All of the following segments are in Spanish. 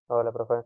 Hola, profe.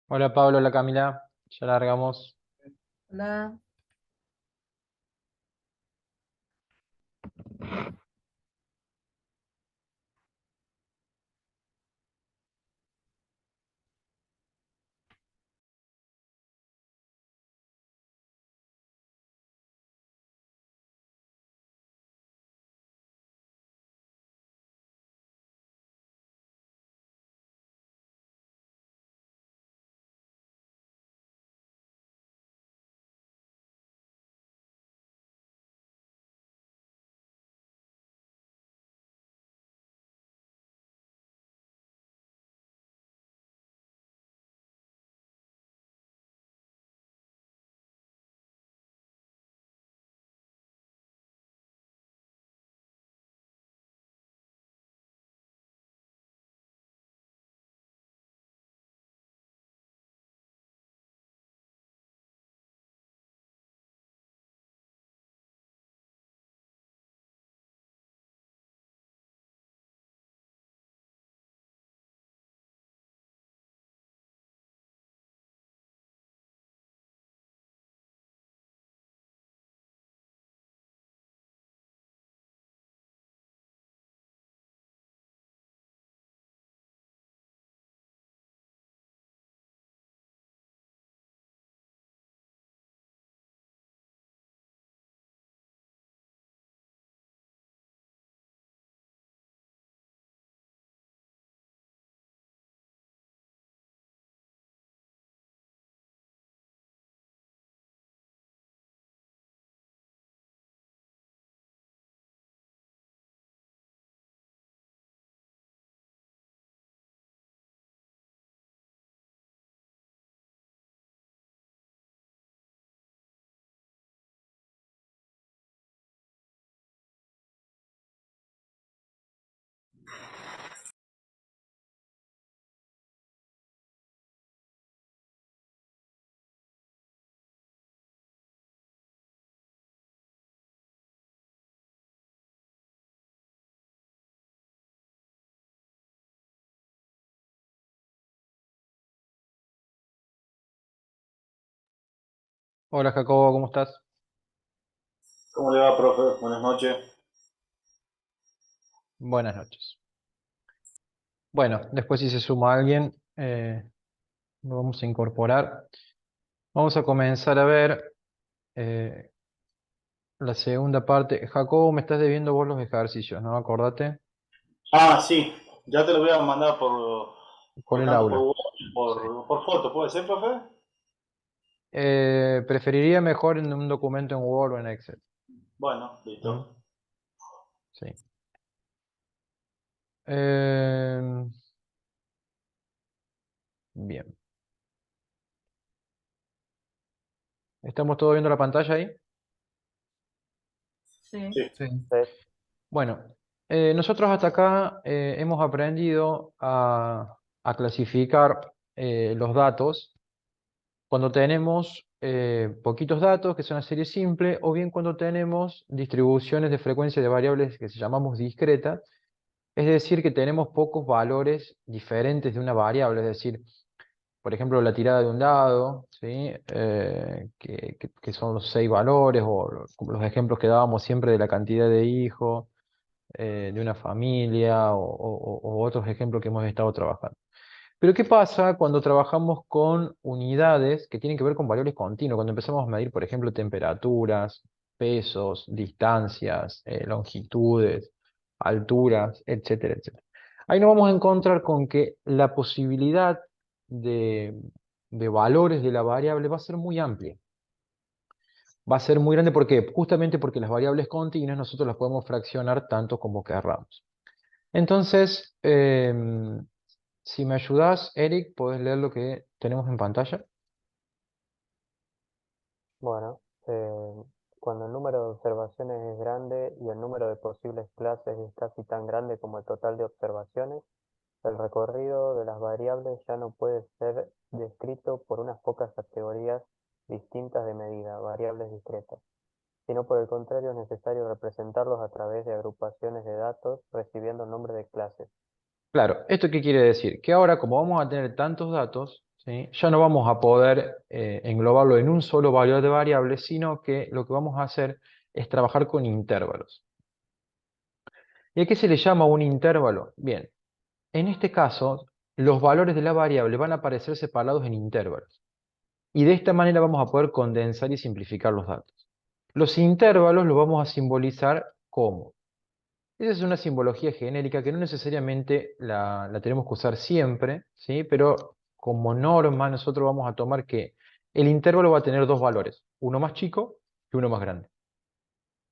Hola Pablo, hola Camila, ya largamos. Hola, Hola Jacobo, ¿cómo estás? ¿Cómo le va, profe? Buenas noches. Buenas noches. Bueno, después si se suma alguien, lo vamos a incorporar. Vamos a comenzar a ver eh, la segunda parte. Jacobo, me estás debiendo vos los ejercicios, ¿no? Acordate, Ah, sí, ya te lo voy a mandar por el tanto por aula. WhatsApp Sí. por foto, ¿puede ser, profe? Preferiría mejor en un documento en Word o en Excel. Bueno, ¿Mm? listo. Sí. Eh, Bien. ¿Estamos todos viendo la pantalla ahí? Sí. Sí. Sí. Sí. Bueno, nosotros hasta acá hemos aprendido a clasificar los datos cuando tenemos poquitos datos, que es una serie simple, o bien cuando tenemos distribuciones de frecuencia de variables que se llamamos discretas, es decir, que tenemos pocos valores diferentes de una variable, es decir, por ejemplo, la tirada de un dado, ¿sí? Que son los 6 valores, o como los ejemplos que dábamos siempre de la cantidad de hijos, de una familia, o otros ejemplos que hemos estado trabajando. Pero ¿qué pasa cuando trabajamos con unidades que tienen que ver con valores continuos? Cuando empezamos a medir, por ejemplo, temperaturas, pesos, distancias, longitudes, alturas, etcétera, etcétera. Ahí nos vamos a encontrar con que la posibilidad de, de valores de la variable va a ser muy amplia. Va a ser muy grande, ¿por qué? Justamente porque las variables continuas nosotros las podemos fraccionar tanto como querramos. Entonces, si me ayudas, Eric, ¿podés leer lo que tenemos en pantalla? Bueno, cuando el número de observaciones es grande y el número de posibles clases es casi tan grande como el total de observaciones, el recorrido de las variables ya no puede ser descrito por unas pocas categorías distintas de medida, variables discretas, sino por el contrario es necesario representarlos a través de agrupaciones de datos recibiendo el nombre de clases. Claro, ¿esto qué quiere decir? Que ahora, como vamos a tener tantos datos, ¿sí? Ya no vamos a poder englobarlo en un solo valor de variables, sino que lo que vamos a hacer es trabajar con intervalos. ¿Y a qué se le llama un intervalo? Bien, en este caso, los valores de la variable van a aparecer separados en intervalos. Y de esta manera vamos a poder condensar y simplificar los datos. Los intervalos los vamos a simbolizar como. Esa es una simbología genérica que no necesariamente la tenemos que usar siempre, ¿sí? Pero como norma nosotros vamos a tomar que el intervalo va a tener dos valores, uno más chico y uno más grande.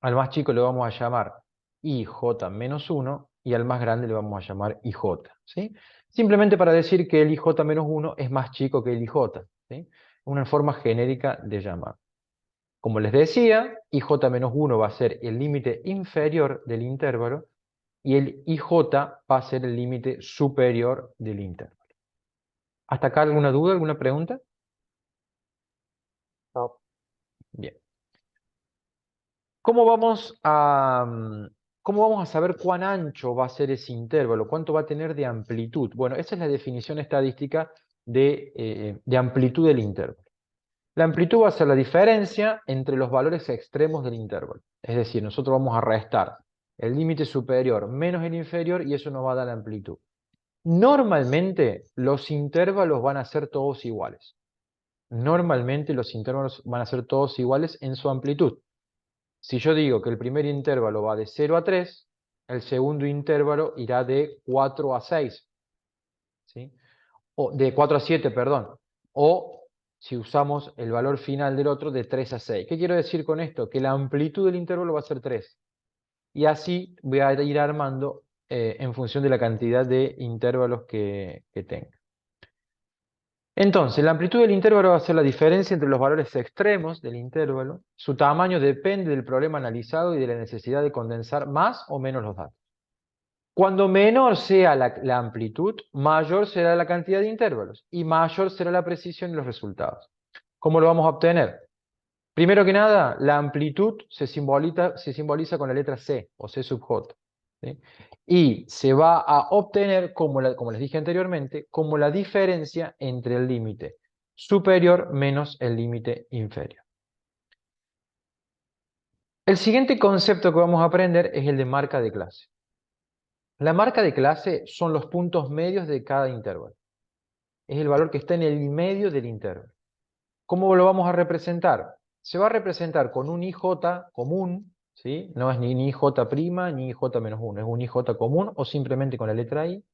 Al más chico le vamos a llamar IJ-1 y al más grande le vamos a llamar IJ, ¿sí? Simplemente para decir que el IJ-1 es más chico que el IJ, ¿sí? Una forma genérica de llamar. Como les decía, IJ-1 va a ser el límite inferior del intervalo y el IJ va a ser el límite superior del intervalo. ¿Hasta acá alguna duda, alguna pregunta? No, Bien. ¿Cómo vamos a, cómo vamos a saber cuán ancho va a ser ese intervalo? ¿Cuánto va a tener de amplitud? Bueno, esa es la definición estadística de amplitud del intervalo. La amplitud va a ser la diferencia entre los valores extremos del intervalo. Es decir, nosotros vamos a restar el límite superior menos el inferior y eso nos va a dar la amplitud. Normalmente los intervalos van a ser todos iguales. Normalmente los intervalos van a ser todos iguales en su amplitud. Si yo digo que el primer intervalo va de 0 a 3, el segundo intervalo irá de 4 a 6, ¿sí? O de 4 a 7, perdón. O si usamos el valor final del otro, de 3 a 6. ¿Qué quiero decir con esto? Que la amplitud del intervalo va a ser 3. Y así voy a ir armando en función de la cantidad de intervalos que tenga. Entonces, la amplitud del intervalo va a ser la diferencia entre los valores extremos del intervalo. Su tamaño depende del problema analizado y de la necesidad de condensar más o menos los datos. Cuando menor sea la amplitud, mayor será la cantidad de intervalos y mayor será la precisión de los resultados. ¿Cómo lo vamos a obtener? Primero que nada, la amplitud se simboliza con la letra C o C sub J, ¿sí? Y se va a obtener, como les dije anteriormente, como la diferencia entre el límite superior menos el límite inferior. El siguiente concepto que vamos a aprender es el de marca de clase. La marca de clase son los puntos medios de cada intervalo. Es el valor que está en el medio del intervalo. ¿Cómo lo vamos a representar? Se va a representar con un IJ común, ¿sí? No es ni IJ' ni IJ-1, es un IJ común o simplemente con la letra I.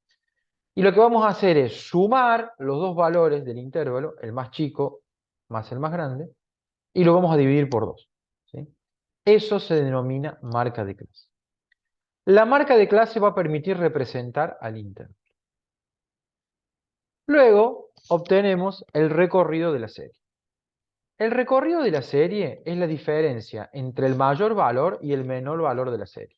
Y lo que vamos a hacer es sumar los dos valores del intervalo, el más chico más el más grande, y lo vamos a dividir por 2, ¿sí? Eso se denomina marca de clase. La marca de clase va a permitir representar al intervalo. Luego, obtenemos el recorrido de la serie. El recorrido de la serie es la diferencia entre el mayor valor y el menor valor de la serie.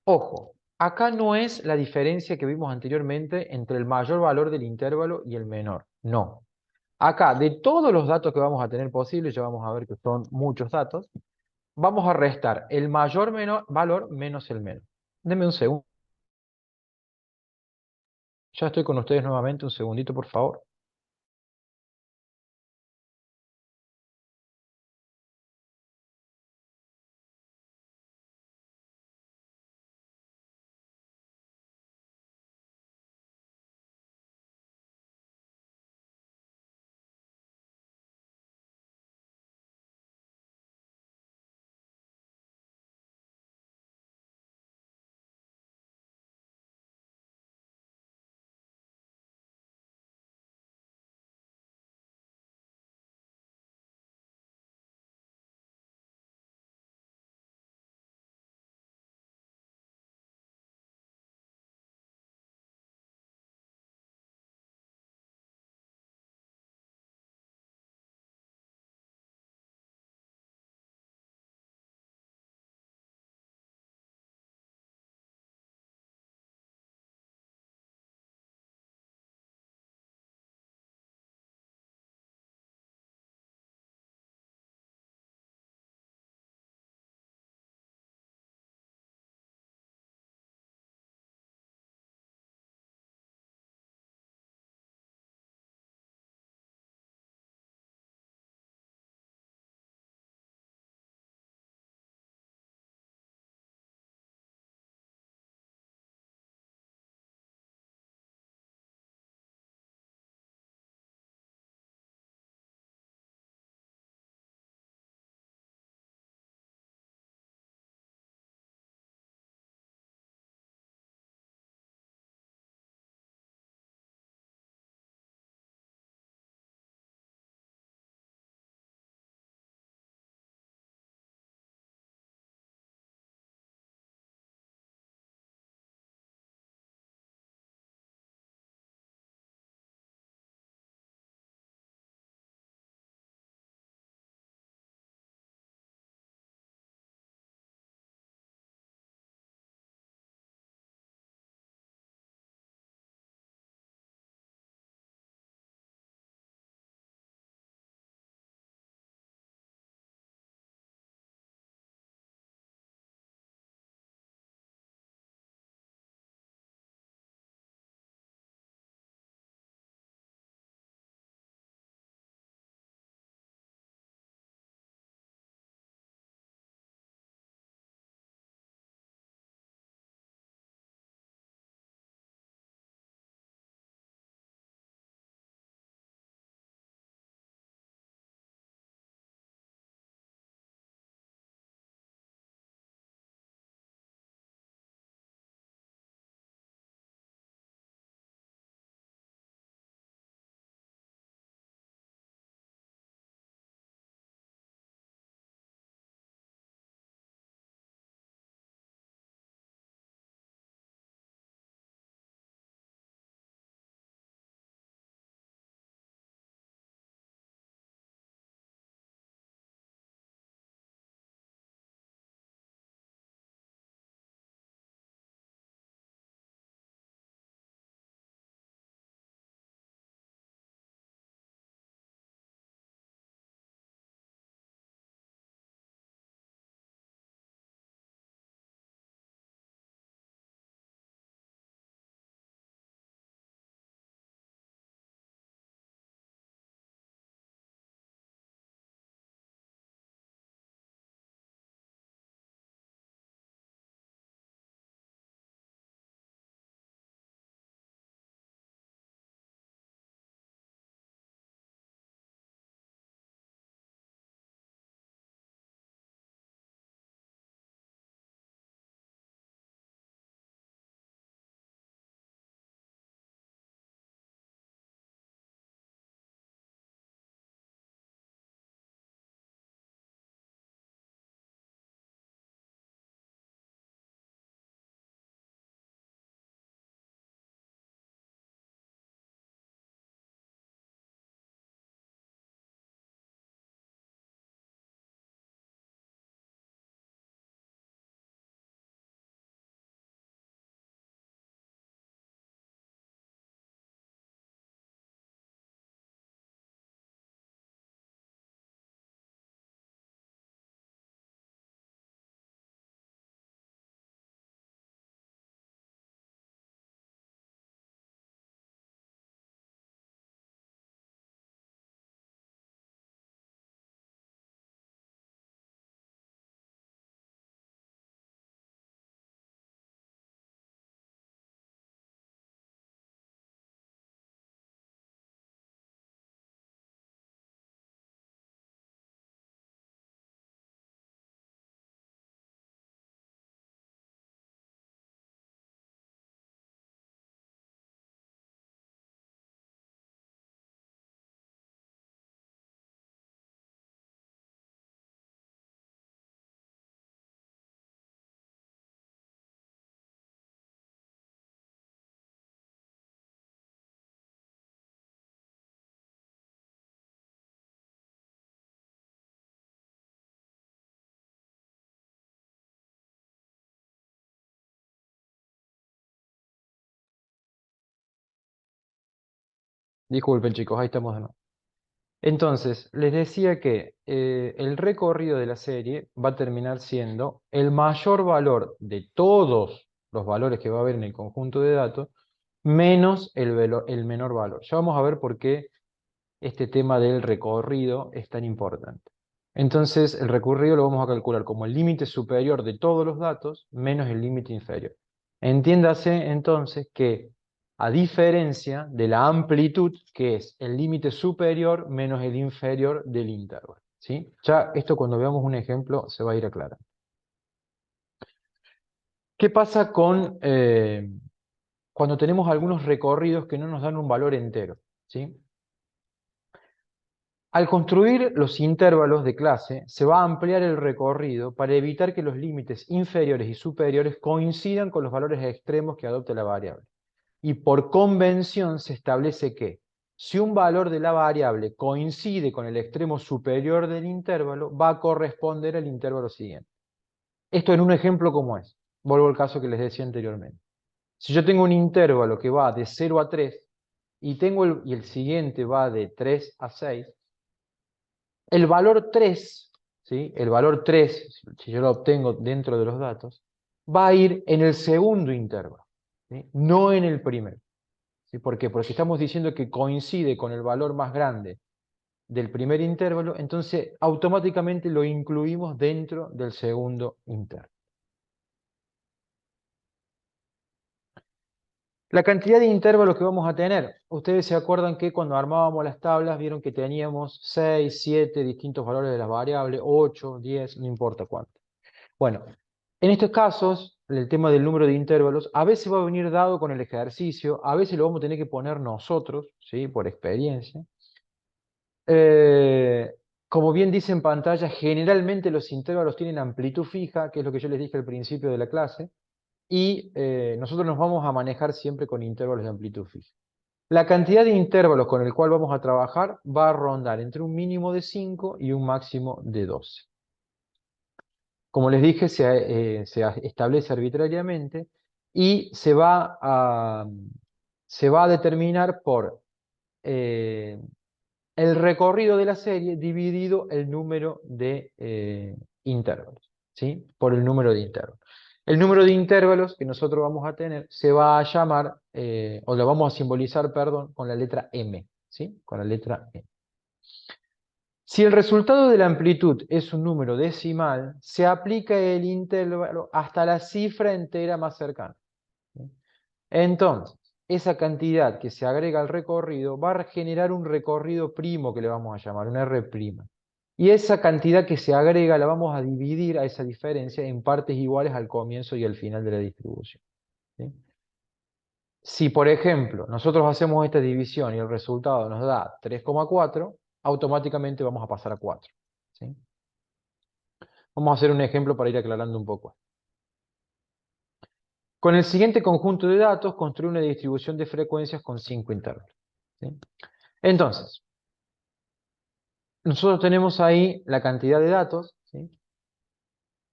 Ojo, acá no es la diferencia que vimos anteriormente entre el mayor valor del intervalo y el menor. No. Acá, de todos los datos que vamos a tener posibles, ya vamos a ver que son muchos datos, vamos a restar el mayor valor menos el menor. Denme un segundo. Ya estoy con ustedes nuevamente, un segundito, por favor. Disculpen, chicos, ahí estamos de nuevo. Entonces, les decía que el recorrido de la serie va a terminar siendo el mayor valor de todos los valores que va a haber en el conjunto de datos, menos el menor valor. Ya vamos a ver por qué este tema del recorrido es tan importante. Entonces, el recorrido lo vamos a calcular como el límite superior de todos los datos menos el límite inferior. Entiéndase entonces que, a diferencia de la amplitud, que es el límite superior menos el inferior del intervalo, ¿sí? Ya esto, cuando veamos un ejemplo, se va a ir aclarando. ¿Qué pasa cuando tenemos algunos recorridos que no nos dan un valor entero? ¿Sí? Al construir los intervalos de clase, se va a ampliar el recorrido para evitar que los límites inferiores y superiores coincidan con los valores extremos que adopte la variable. Y por convención se establece que, si un valor de la variable coincide con el extremo superior del intervalo, va a corresponder al intervalo siguiente. Esto en un ejemplo como es. Vuelvo al caso que les decía anteriormente. Si yo tengo un intervalo que va de 0 a 3 y el siguiente va de 3 a 6, el valor 3, ¿sí? El valor 3, si yo lo obtengo dentro de los datos, va a ir en el segundo intervalo, ¿sí? No en el primero. ¿Sí? ¿Por qué? Porque estamos diciendo que coincide con el valor más grande del primer intervalo, entonces automáticamente lo incluimos dentro del segundo intervalo. La cantidad de intervalos que vamos a tener. Ustedes se acuerdan que cuando armábamos las tablas vieron que teníamos 6, 7 distintos valores de las variables, 8, 10, no importa cuánto. Bueno, en estos casos, el tema del número de intervalos a veces va a venir dado con el ejercicio, a veces lo vamos a tener que poner nosotros, ¿sí? Por experiencia. Eh, Como bien dice en pantalla, generalmente los intervalos tienen amplitud fija, que es lo que yo les dije al principio de la clase, y nosotros nos vamos a manejar siempre con intervalos de amplitud fija. La cantidad de intervalos con el cual vamos a trabajar va a rondar entre un mínimo de 5 y un máximo de 12. Como les dije, se establece arbitrariamente y se va a determinar por eh, el recorrido de la serie dividido el número de intervalos, ¿sí? Por el número de intervalos. El número de intervalos que nosotros vamos a tener se va a llamar, o lo vamos a simbolizar, perdón, con la letra M, ¿sí? Con la letra M. Si el resultado de la amplitud es un número decimal, se aplica el intervalo hasta la cifra entera más cercana, ¿sí? Entonces, esa cantidad que se agrega al recorrido va a generar un recorrido primo que le vamos a llamar, un R'. Y esa cantidad que se agrega la vamos a dividir a esa diferencia en partes iguales al comienzo y al final de la distribución, ¿sí? Si, por ejemplo, nosotros hacemos esta división y el resultado nos da 3,4, automáticamente vamos a pasar a 4, ¿sí? Vamos a hacer un ejemplo para ir aclarando un poco. Con el siguiente conjunto de datos, construye una distribución de frecuencias con 5 intervalos, ¿sí? Entonces, nosotros tenemos ahí la cantidad de datos, ¿sí?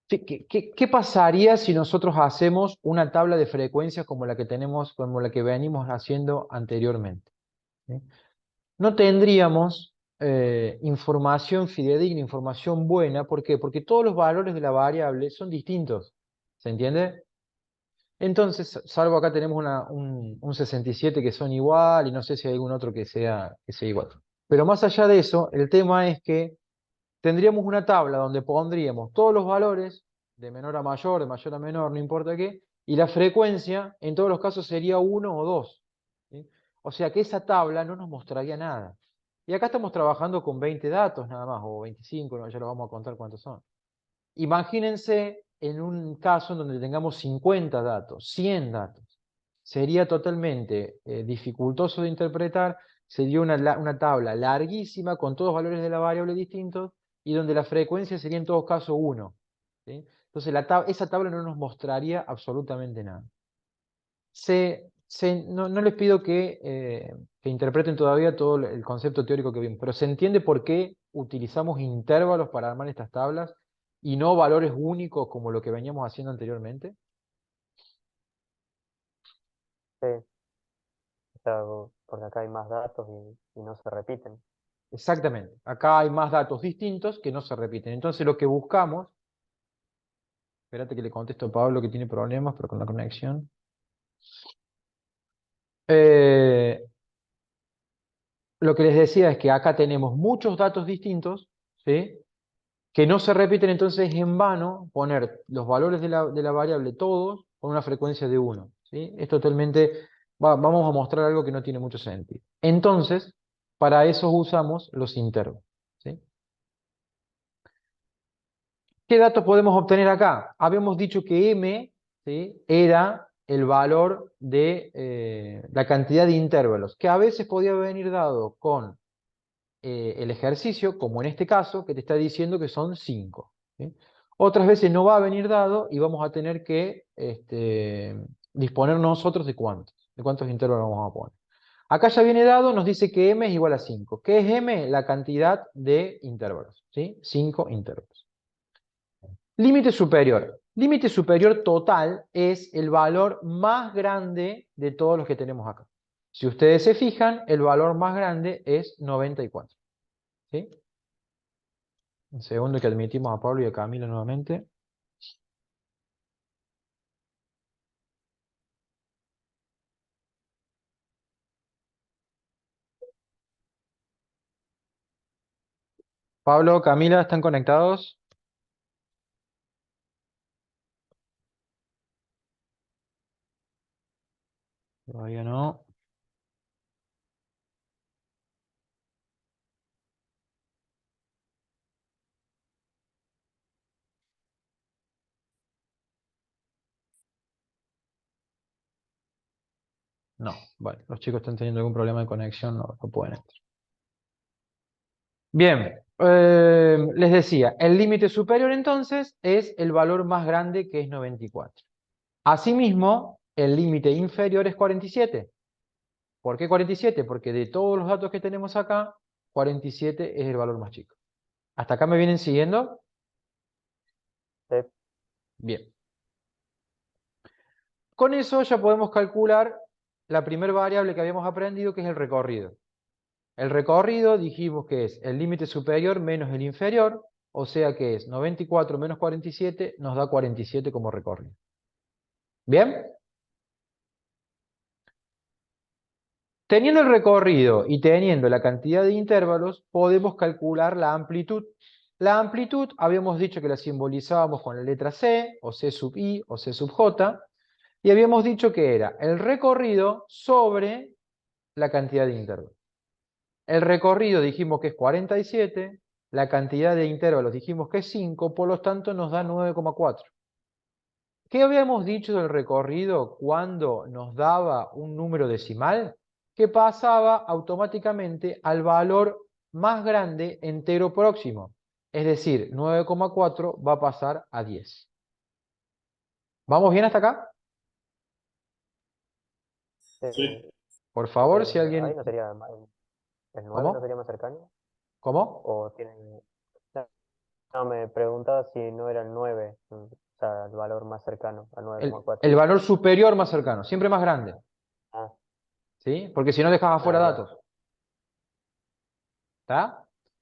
¿Qué pasaría si nosotros hacemos una tabla de frecuencias como la que tenemos, como la que venimos haciendo anteriormente, ¿sí? No tendríamos información fidedigna, información buena. ¿Por qué? Porque todos los valores de la variable son distintos. ¿Se entiende? Entonces, salvo acá tenemos un 67 que son igual y no sé si hay algún otro que sea igual. Pero más allá de eso, el tema es que tendríamos una tabla donde pondríamos todos los valores, de menor a mayor, de mayor a menor, no importa qué, y la frecuencia en todos los casos sería 1 o 2, ¿sí? O sea que esa tabla no nos mostraría nada. Y acá estamos trabajando con 20 datos nada más, o 25, no, ya lo vamos a contar cuántos son. Imagínense en un caso en donde tengamos 50 datos, 100 datos. Sería totalmente dificultoso de interpretar, sería una tabla larguísima con todos los valores de la variable distintos y donde la frecuencia sería en todo caso 1, ¿sí? Entonces esa tabla no nos mostraría absolutamente nada. No les pido que interpreten todavía todo el concepto teórico que vimos, pero ¿se entiende por qué utilizamos intervalos para armar estas tablas y no valores únicos como lo que veníamos haciendo anteriormente? Sí, sea, porque acá hay más datos y no se repiten. Exactamente. Acá hay más datos distintos que no se repiten. Entonces lo que buscamos, espérate que le contesto a Pablo que tiene problemas pero con la conexión. Eh, lo que les decía es que acá tenemos muchos datos distintos, ¿sí? Que no se repiten, entonces es en vano poner los valores de la variable todos con una frecuencia de 1, ¿sí? Es totalmente, vamos a mostrar algo que no tiene mucho sentido. Entonces, para eso usamos los intervalos, ¿sí? ¿Qué datos podemos obtener acá? Habíamos dicho que m, ¿sí?, era el valor de la cantidad de intervalos, que a veces podía venir dado con el ejercicio, como en este caso, que te está diciendo que son 5. ¿Sí? Otras veces no va a venir dado y vamos a tener que disponer nosotros de cuántos intervalos vamos a poner. Acá ya viene dado, nos dice que m es igual a 5. ¿Qué es m? La cantidad de intervalos. ¿Sí? 5 intervalos. Límite superior. Límite superior total es el valor más grande de todos los que tenemos acá. Si ustedes se fijan, el valor más grande es 94. ¿Sí? Un segundo que admitimos a Pablo y a Camila nuevamente. Pablo, Camila, ¿están conectados? Todavía no. No, vale. Los chicos están teniendo algún problema de conexión, no pueden entrar. Bien, les decía, el límite superior entonces es el valor más grande que es 94. Asimismo, el límite inferior es 47. ¿Por qué 47? Porque de todos los datos que tenemos acá, 47 es el valor más chico. ¿Hasta acá me vienen siguiendo? Sí. Bien. Con eso ya podemos calcular la primera variable que habíamos aprendido, que es el recorrido. El recorrido dijimos que es el límite superior menos el inferior, o sea que es 94 menos 47, nos da 47 como recorrido. ¿Bien? Teniendo el recorrido y teniendo la cantidad de intervalos, podemos calcular la amplitud. La amplitud habíamos dicho que la simbolizábamos con la letra C, o C sub I, o C sub J, y habíamos dicho que era el recorrido sobre la cantidad de intervalos. El recorrido dijimos que es 47, la cantidad de intervalos dijimos que es 5, por lo tanto nos da 9,4. ¿Qué habíamos dicho del recorrido cuando nos daba un número decimal? Que pasaba automáticamente al valor más grande entero próximo. Es decir, 9,4 va a pasar a 10. ¿Vamos bien hasta acá? Sí. Por favor, si Ahí alguien... no sería el 9 no ¿Cómo? sería más cercano. ¿Cómo? O tienen. No, no, me preguntaba si no era el 9, o sea, el valor más cercano al El 9,4. valor superior más cercano, siempre más grande. Ah, ¿Sí? Porque si no dejaba afuera claro. datos. ¿Está? Sí.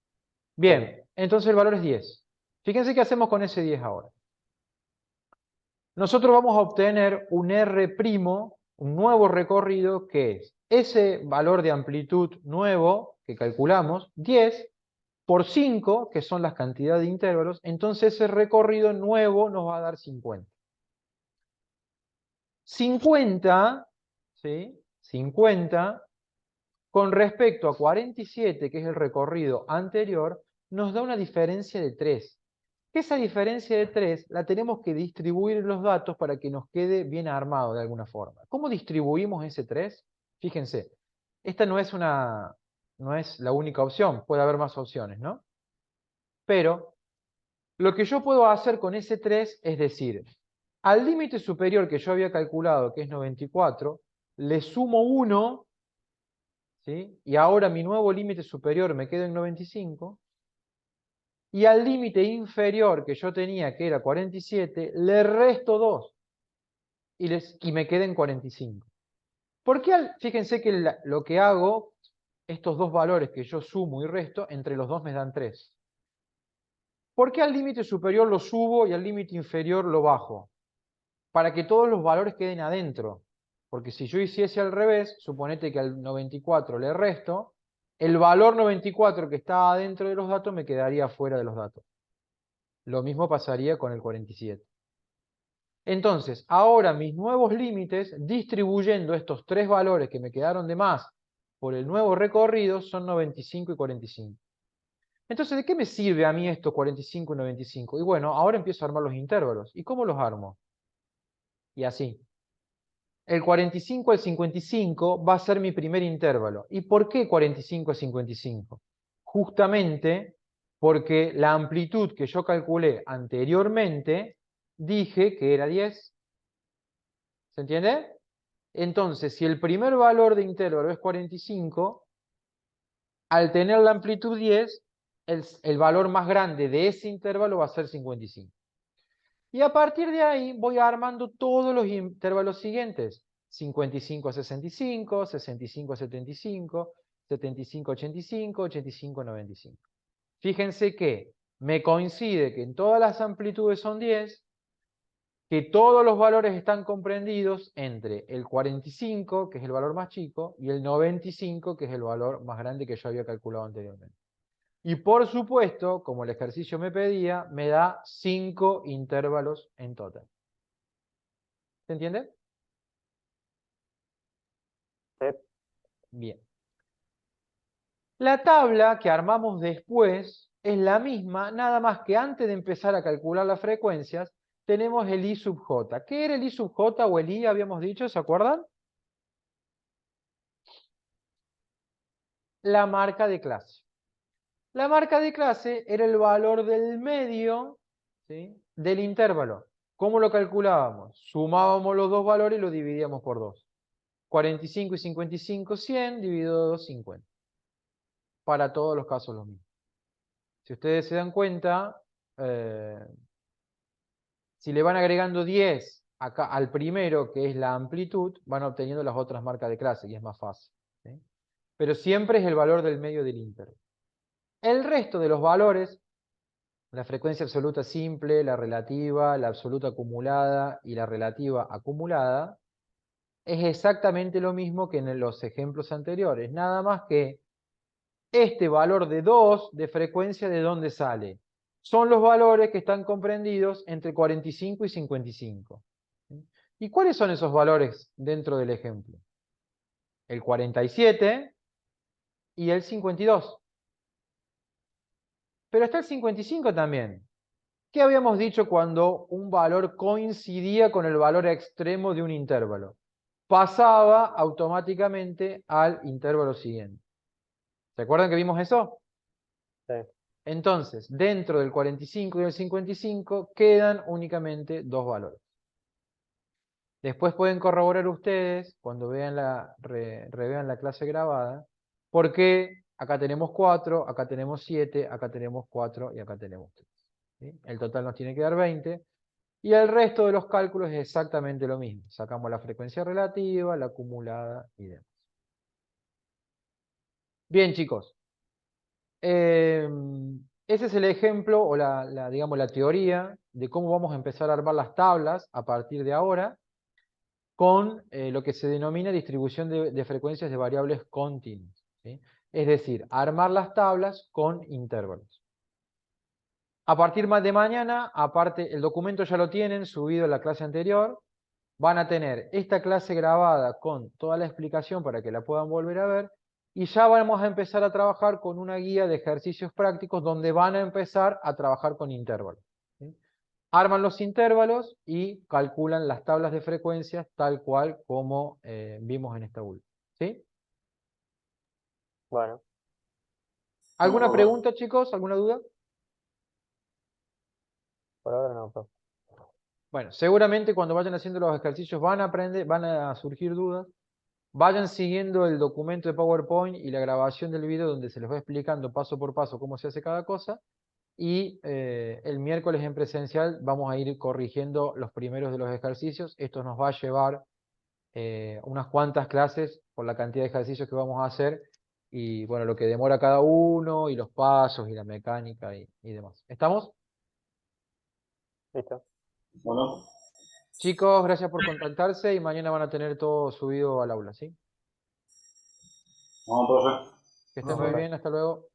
Bien, entonces el valor es 10. Fíjense qué hacemos con ese 10 ahora. Nosotros vamos a obtener un R', un nuevo recorrido, que es ese valor de amplitud nuevo que calculamos, 10, por 5, que son las cantidades de intervalos, entonces ese recorrido nuevo nos va a dar 50. 50, ¿sí? 50, con respecto a 47, que es el recorrido anterior, nos da una diferencia de 3. Esa diferencia de 3 la tenemos que distribuir en los datos para que nos quede bien armado de alguna forma. ¿Cómo distribuimos ese 3? Fíjense, esta no es la única opción, puede haber más opciones, ¿no? Pero lo que yo puedo hacer con ese 3 es decir, al límite superior que yo había calculado, que es 94, le sumo 1, ¿sí? Y ahora mi nuevo límite superior me queda en 95, y al límite inferior que yo tenía, que era 47, le resto 2 y me queda en 45. ¿Por qué fíjense que lo que hago, estos dos valores que yo sumo y resto, entre los dos me dan 3? ¿Por qué al límite superior lo subo y al límite inferior lo bajo? Para que todos los valores queden adentro. Porque si yo hiciese al revés, suponete que al 94 le resto, el valor 94 que está adentro de los datos me quedaría fuera de los datos. Lo mismo pasaría con el 47. Entonces, ahora mis nuevos límites, distribuyendo estos tres valores que me quedaron de más por el nuevo recorrido, son 95 y 45. Entonces, ¿de qué me sirve a mí esto 45 y 95? Y bueno, ahora empiezo a armar los intervalos. ¿Y cómo los armo? Y así. El 45 al 55 va a ser mi primer intervalo. ¿Y por qué 45 al 55? Justamente porque la amplitud que yo calculé anteriormente, dije que era 10. ¿Se entiende? Entonces, si el primer valor de intervalo es 45, al tener la amplitud 10, el valor más grande de ese intervalo va a ser 55. Y a partir de ahí voy armando todos los intervalos siguientes. 55 a 65, 65 a 75, 75 a 85, 85 a 95. Fíjense que me coincide que en todas las amplitudes son 10, que todos los valores están comprendidos entre el 45, que es el valor más chico, y el 95, que es el valor más grande que yo había calculado anteriormente. Y por supuesto, como el ejercicio me pedía, me da 5 intervalos en total. ¿Se entiende? Sí. Bien. La tabla que armamos después es la misma, nada más que antes de empezar a calcular las frecuencias, tenemos el I sub J. ¿Qué era el I sub J o el I, habíamos dicho? ¿Se acuerdan? La marca de clase. La marca de clase era el valor del medio, ¿sí?, del intervalo. ¿Cómo lo calculábamos? Sumábamos los dos valores y lo dividíamos por 2. 45 y 55, 100, dividido 2, 50. Para todos los casos lo mismo. Si ustedes se dan cuenta, si le van agregando 10 acá al primero, que es la amplitud, van obteniendo las otras marcas de clase y es más fácil, ¿sí? Pero siempre es el valor del medio del intervalo. El resto de los valores, la frecuencia absoluta simple, la relativa, la absoluta acumulada y la relativa acumulada, es exactamente lo mismo que en los ejemplos anteriores, nada más que este valor de 2 de frecuencia, ¿de dónde sale? Son los valores que están comprendidos entre 45 y 55. ¿Y cuáles son esos valores dentro del ejemplo? El 47 y el 52. Pero está el 55 también. ¿Qué habíamos dicho cuando un valor coincidía con el valor extremo de un intervalo? Pasaba automáticamente al intervalo siguiente. ¿Se acuerdan que vimos eso? Sí. Entonces, dentro del 45 y del 55 quedan únicamente dos valores. Después pueden corroborar ustedes, cuando vean revean la clase grabada, por qué acá tenemos 4, acá tenemos 7, acá tenemos 4 y acá tenemos 3. ¿Sí? El total nos tiene que dar 20. Y el resto de los cálculos es exactamente lo mismo. Sacamos la frecuencia relativa, la acumulada y demás. Bien, chicos. Ese es el ejemplo o digamos, la teoría de cómo vamos a empezar a armar las tablas a partir de ahora con lo que se denomina distribución de frecuencias de variables continuas, ¿sí? Es decir, armar las tablas con intervalos. A partir de mañana, aparte, el documento ya lo tienen subido en la clase anterior, van a tener esta clase grabada con toda la explicación para que la puedan volver a ver, y ya vamos a empezar a trabajar con una guía de ejercicios prácticos donde van a empezar a trabajar con intervalos, ¿sí? Arman los intervalos y calculan las tablas de frecuencias tal cual como vimos en esta última, ¿sí? Bueno, ¿Alguna pregunta, chicos? ¿Alguna duda? por ahora no, profe. Bueno, seguramente cuando vayan haciendo los ejercicios van a surgir dudas. Vayan siguiendo el documento de PowerPoint y la grabación del video donde se les va explicando paso por paso cómo se hace cada cosa. Y el miércoles en presencial vamos a ir corrigiendo los primeros de los ejercicios. Esto nos va a llevar unas cuantas clases por la cantidad de ejercicios que vamos a hacer y bueno, lo que demora cada uno y los pasos y la mecánica y demás. ¿Estamos? Listo. Bueno, Chicos, gracias por contactarse y mañana van a tener todo subido al aula, ¿sí? vamos, profe. Que estén Vamos, muy profe. bien, hasta luego.